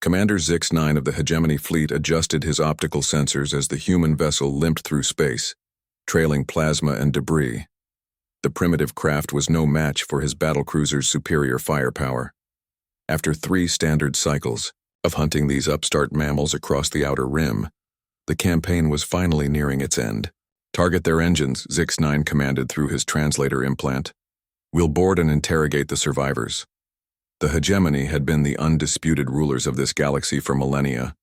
Commander Zix-9 of the Hegemony Fleet adjusted his optical sensors as the human vessel limped through space, trailing plasma and debris. The primitive craft was no match for his battlecruiser's superior firepower. After 3 standard cycles of hunting these upstart mammals across the outer rim, the campaign was finally nearing its end. "Target their engines," Zix-9 commanded through his translator implant. "We'll board and interrogate the survivors." The Hegemony had been the undisputed rulers of this galaxy for millennia.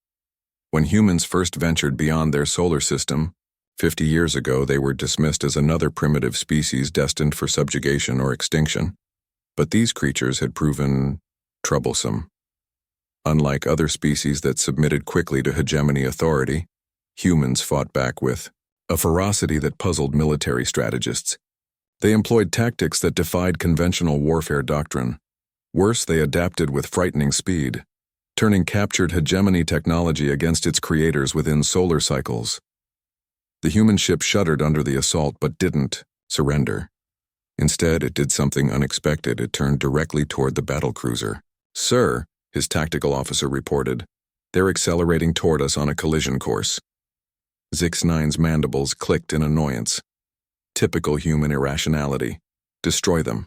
When humans first ventured beyond their solar system, 50 years ago, they were dismissed as another primitive species destined for subjugation or extinction. But these creatures had proven troublesome. Unlike other species that submitted quickly to hegemony authority, humans fought back with a ferocity that puzzled military strategists. They employed tactics that defied conventional warfare doctrine. Worse, they adapted with frightening speed, turning captured hegemony technology against its creators within solar cycles. The human ship shuddered under the assault but didn't surrender. Instead, it did something unexpected. It turned directly toward the battlecruiser. "Sir," his tactical officer reported, "they're accelerating toward us on a collision course." Zix-9's mandibles clicked in annoyance. Typical human irrationality. Destroy them.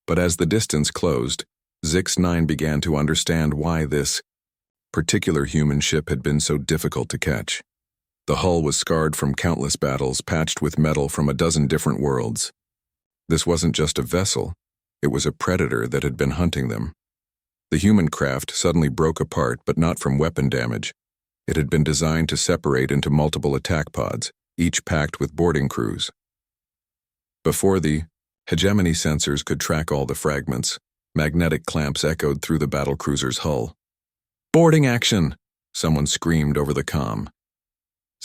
But as the distance closed, Zix-9 began to understand why this particular human ship had been so difficult to catch. The hull was scarred from countless battles, patched with metal from a dozen different worlds. This wasn't just a vessel, it was a predator that had been hunting them. The human craft suddenly broke apart, but not from weapon damage. It had been designed to separate into multiple attack pods, each packed with boarding crews. Before the hegemony sensors could track all the fragments, magnetic clamps echoed through the battlecruiser's hull. "Boarding action!" someone screamed over the comm.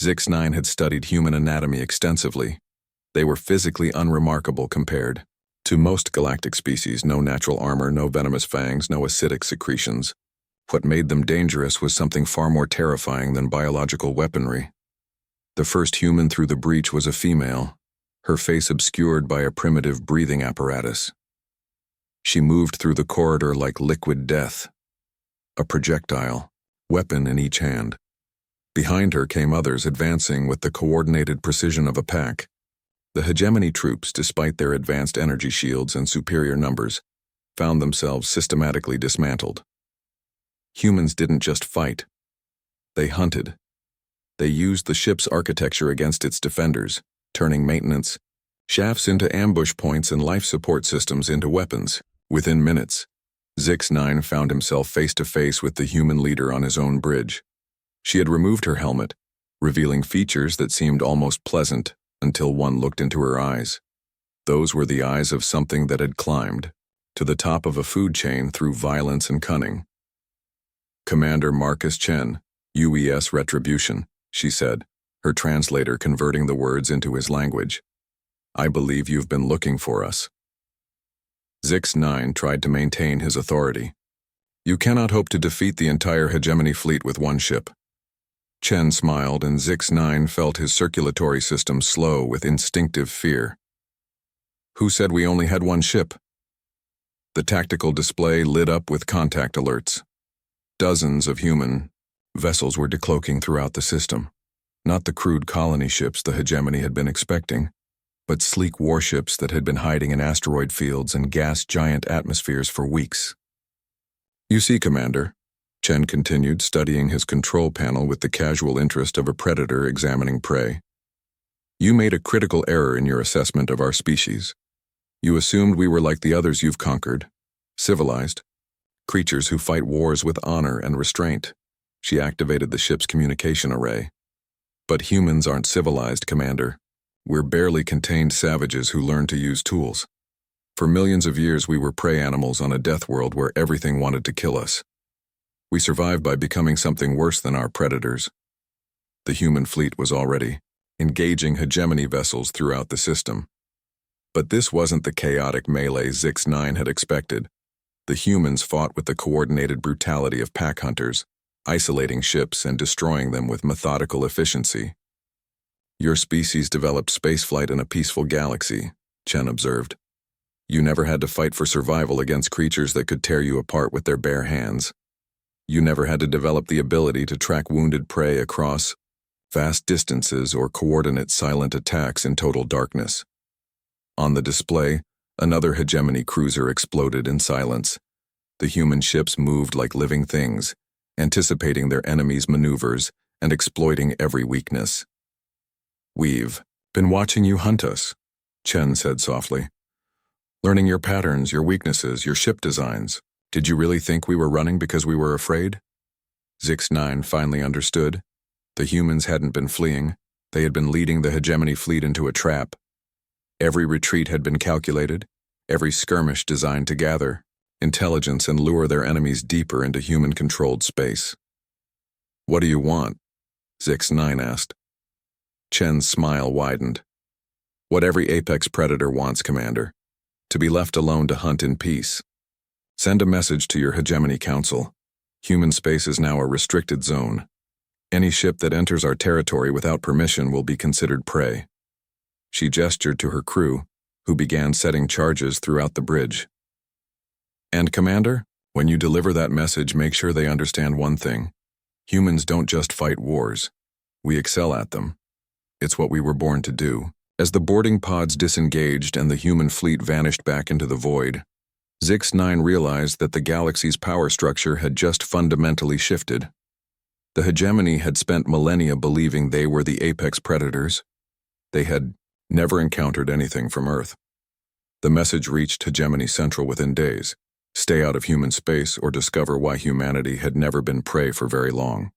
Zix-9 had studied human anatomy extensively. They were physically unremarkable compared to most galactic species. No natural armor, no venomous fangs, no acidic secretions. What made them dangerous was something far more terrifying than biological weaponry. The first human through the breach was a female, her face obscured by a primitive breathing apparatus. She moved through the corridor like liquid death, a projectile, weapon in each hand. Behind her came others, advancing with the coordinated precision of a pack. The hegemony troops, despite their advanced energy shields and superior numbers, found themselves systematically dismantled. Humans didn't just fight. They hunted. They used the ship's architecture against its defenders, turning maintenance shafts into ambush points and life support systems into weapons. Within minutes, Zix-9 found himself face to face with the human leader on his own bridge. She had removed her helmet, revealing features that seemed almost pleasant until one looked into her eyes. Those were the eyes of something that had climbed to the top of a food chain through violence and cunning. "Commander Marcus Chen, UES Retribution," she said, her translator converting the words into his language. "I believe you've been looking for us." Zix-9 tried to maintain his authority. "You cannot hope to defeat the entire hegemony fleet with one ship." Chen smiled, and Zix-9 felt his circulatory system slow with instinctive fear. "Who said we only had one ship?" The tactical display lit up with contact alerts. Dozens of human vessels were decloaking throughout the system. Not the crude colony ships the hegemony had been expecting, but sleek warships that had been hiding in asteroid fields and gas giant atmospheres for weeks. "You see, Commander," Chen continued, studying his control panel with the casual interest of a predator examining prey. "You made a critical error in your assessment of our species. You assumed we were like the others you've conquered, civilized, creatures who fight wars with honor and restraint." She activated the ship's communication array. "But humans aren't civilized, Commander. We're barely contained savages who learn to use tools. For millions of years we were prey animals on a death world where everything wanted to kill us. We survived by becoming something worse than our predators." The human fleet was already engaging hegemony vessels throughout the system. But this wasn't the chaotic melee Zix-9 had expected. The humans fought with the coordinated brutality of pack hunters, isolating ships and destroying them with methodical efficiency. "Your species developed spaceflight in a peaceful galaxy," Chen observed. "You never had to fight for survival against creatures that could tear you apart with their bare hands." You never had to develop the ability to track wounded prey across vast distances or coordinate silent attacks in total darkness. On the display, another hegemony cruiser exploded in silence. The human ships moved like living things, anticipating their enemies' maneuvers and exploiting every weakness. "We've been watching you hunt us," Chen said softly. "Learning your patterns, your weaknesses, your ship designs. Did you really think we were running because we were afraid?" Zix-9 finally understood. The humans hadn't been fleeing. They had been leading the hegemony fleet into a trap. Every retreat had been calculated, every skirmish designed to gather intelligence and lure their enemies deeper into human-controlled space. "What do you want?" Zix-9 asked. Chen's smile widened. "What every apex predator wants, Commander. To be left alone to hunt in peace. Send a message to your Hegemony Council. Human space is now a restricted zone. Any ship that enters our territory without permission will be considered prey." She gestured to her crew, who began setting charges throughout the bridge. "And Commander, when you deliver that message, make sure they understand one thing. Humans don't just fight wars. We excel at them. It's what we were born to do." As the boarding pods disengaged and the human fleet vanished back into the void, Zix-9 realized that the galaxy's power structure had just fundamentally shifted. The hegemony had spent millennia believing they were the apex predators. They had never encountered anything from Earth. The message reached Hegemony Central within days. Stay out of human space or discover why humanity had never been prey for very long.